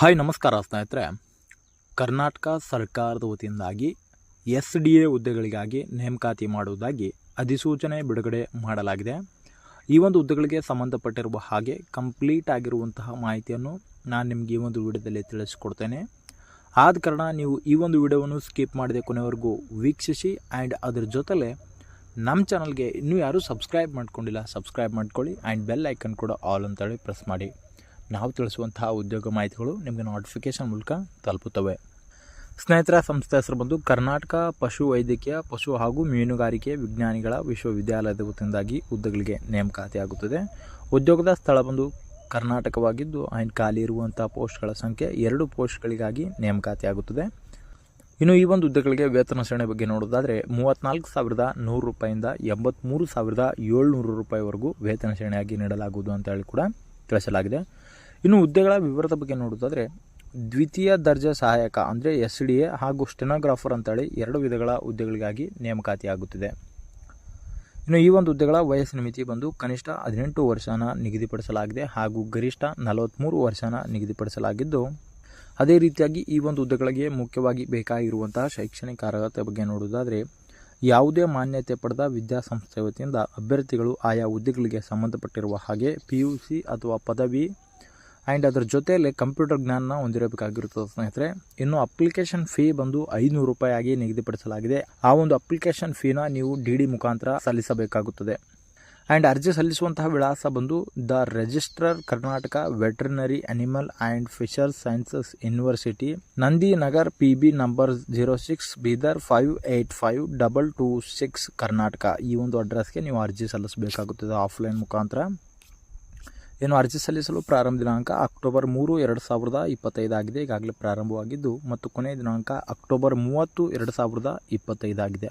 Hi ನಮಸ್ಕಾರ ಸ್ನೇಹಿತರೆ. ಕರ್ನಾಟಕ ಸರ್ಕಾರದ ವತಿಯಿಂದಾಗಿ SDA ಹುದ್ದೆಗಳಿಗಾಗಿ ನೇಮಕಾತಿ ಮಾಡುವುದಾಗಿ ಅಧಿಸೂಚನೆ ಬಿಡುಗಡೆ ಮಾಡಲಾಗಿದೆ. ಈ ಒಂದು ಹುದ್ದೆಗಳಿಗೆ ಸಂಬಂಧಪಟ್ಟಿರುವ ಹಾಗೆ ಕಂಪ್ಲೀಟ್ ಆಗಿರುವಂತಹ ಮಾಹಿತಿಯನ್ನು ನಾನು ನಿಮಗೆ ಈ ಒಂದು ವಿಡಿಯೋದಲ್ಲಿ ತಿಳಿಸಿಕೊಡ್ತೇನೆ. ಆದ ಕಾರಣ ನೀವು ಈ ಒಂದು ವಿಡಿಯೋವನ್ನು ಸ್ಕಿಪ್ ಮಾಡದೆ ಕೊನೆವರೆಗೂ ವೀಕ್ಷಿಸಿ. ಆ್ಯಂಡ್ ಅದರ ಜೊತೆಲೆ ನಮ್ಮ ಚಾನಲ್ಗೆ ಇನ್ನೂ ಯಾರೂ ಸಬ್ಸ್ಕ್ರೈಬ್ ಮಾಡ್ಕೊಂಡಿಲ್ಲ, ಸಬ್ಸ್ಕ್ರೈಬ್ ಮಾಡ್ಕೊಳ್ಳಿ. ಆ್ಯಂಡ್ ಬೆಲ್ ಐಕನ್ ಕೂಡ ಆಲ್ ಅಂತೇಳಿ ಪ್ರೆಸ್ ಮಾಡಿ. ನಾವು ತಿಳಿಸುವಂತಹ ಉದ್ಯೋಗ ಮಾಹಿತಿಗಳು ನಿಮಗೆ ನೋಟಿಫಿಕೇಷನ್ ಮೂಲಕ ತಲುಪುತ್ತವೆ. ಸ್ನೇಹಿತರ, ಸಂಸ್ಥೆ ಹೆಸರು ಬಂದು ಕರ್ನಾಟಕ ಪಶು ವೈದ್ಯಕೀಯ ಪಶು ಹಾಗೂ ಮೀನುಗಾರಿಕೆ ವಿಜ್ಞಾನಿಗಳ ವಿಶ್ವವಿದ್ಯಾಲಯದ ವತಿಯಿಂದಾಗಿ ಹುದ್ದೆಗಳಿಗೆ ನೇಮಕಾತಿ ಆಗುತ್ತದೆ. ಉದ್ಯೋಗದ ಸ್ಥಳ ಬಂದು ಕರ್ನಾಟಕವಾಗಿದ್ದು ಆ್ಯಂಡ್ ಖಾಲಿ ಇರುವಂಥ ಪೋಸ್ಟ್ಗಳ ಸಂಖ್ಯೆ 2 ಪೋಸ್ಟ್ಗಳಿಗಾಗಿ ನೇಮಕಾತಿ ಆಗುತ್ತದೆ. ಇನ್ನು ಈ ಒಂದು ಹುದ್ದೆಗಳಿಗೆ ವೇತನ ಶ್ರೇಣಿ ಬಗ್ಗೆ ನೋಡೋದಾದರೆ 34,100 ರೂಪಾಯಿಂದ 83,700 ರೂಪಾಯಿವರೆಗೂ ವೇತನ ಶ್ರೇಣಿಯಾಗಿ ನೀಡಲಾಗುವುದು ಅಂತ ಹೇಳಿ ಕೂಡ ತಿಳಿಸಲಾಗಿದೆ. ಇನ್ನು ಹುದ್ದೆಗಳ ವಿವರದ ಬಗ್ಗೆ ನೋಡೋದಾದರೆ ದ್ವಿತೀಯ ದರ್ಜೆ ಸಹಾಯಕ ಅಂದರೆ SDA ಹಾಗೂ ಸ್ಟೆನೋಗ್ರಾಫರ್ ಅಂತೇಳಿ 2 ವಿಧಗಳ ಹುದ್ದೆಗಳಿಗಾಗಿ ನೇಮಕಾತಿ ಆಗುತ್ತಿದೆ. ಇನ್ನು ಈ ಒಂದು ಹುದ್ದೆಗಳ ವಯಸ್ಸಿನ ಮಿತಿ ಬಂದು ಕನಿಷ್ಠ 18 ವರ್ಷನ ನಿಗದಿಪಡಿಸಲಾಗಿದೆ ಹಾಗೂ ಗರಿಷ್ಠ 43 ವರ್ಷನ ನಿಗದಿಪಡಿಸಲಾಗಿದ್ದು, ಅದೇ ರೀತಿಯಾಗಿ ಈ ಒಂದು ಹುದ್ದೆಗಳಿಗೆ ಮುಖ್ಯವಾಗಿ ಬೇಕಾಗಿರುವಂತಹ ಶೈಕ್ಷಣಿಕ ಅರ್ಹತೆ ಬಗ್ಗೆ ನೋಡೋದಾದರೆ ಯಾವುದೇ ಮಾನ್ಯತೆ ಪಡೆದ ವಿದ್ಯಾಸಂಸ್ಥೆ ವತಿಯಿಂದ ಅಭ್ಯರ್ಥಿಗಳು ಆಯಾ ಹುದ್ದೆಗಳಿಗೆ ಸಂಬಂಧಪಟ್ಟಿರುವ ಹಾಗೆ PUC ಅಥವಾ ಪದವಿ ಆ್ಯಂಡ್ ಅದರ ಜೊತೆಯಲ್ಲಿ ಕಂಪ್ಯೂಟರ್ ಜ್ಞಾನ ಹೊಂದಿರಬೇಕಾಗಿರುತ್ತದೆ ಸ್ನೇಹಿತರೆ. ಇನ್ನು ಅಪ್ಲಿಕೇಶನ್ ಫೀ ಬಂದು 500 ರೂಪಾಯಿಯಾಗಿ ನಿಗದಿಪಡಿಸಲಾಗಿದೆ. ಆ ಒಂದು ಅಪ್ಲಿಕೇಶನ್ ಫೀನ ನೀವು DD ಮುಖಾಂತರ ಸಲ್ಲಿಸಬೇಕಾಗುತ್ತದೆ. ಆ್ಯಂಡ್ ಅರ್ಜಿ ಸಲ್ಲಿಸುವಂತಹ ವಿಳಾಸ ಬಂದು the registrar Karnataka veterinary animal and Fisher's sciences university, Nandi Nagar, PB number 06, Bidar 585226 Karnataka. ಈ ಒಂದು ಅಡ್ರೆಸ್ಗೆ ನೀವು ಅರ್ಜಿ ಸಲ್ಲಿಸಬೇಕಾಗುತ್ತದೆ ಆಫ್ಲೈನ್ ಮುಖಾಂತರ. ಏನು ಅರ್ಜಿ ಸಲ್ಲಿಸಲು ಪ್ರಾರಂಭ ದಿನಾಂಕ ಅಕ್ಟೋಬರ್ 3, 2025 ಆಗಿದೆ. ಈಗಾಗಲೇ ಪ್ರಾರಂಭವಾಗಿದ್ದು ಮತ್ತು ಕೊನೆಯ ದಿನಾಂಕ ಅಕ್ಟೋಬರ್ 30, 2025 ಆಗಿದೆ.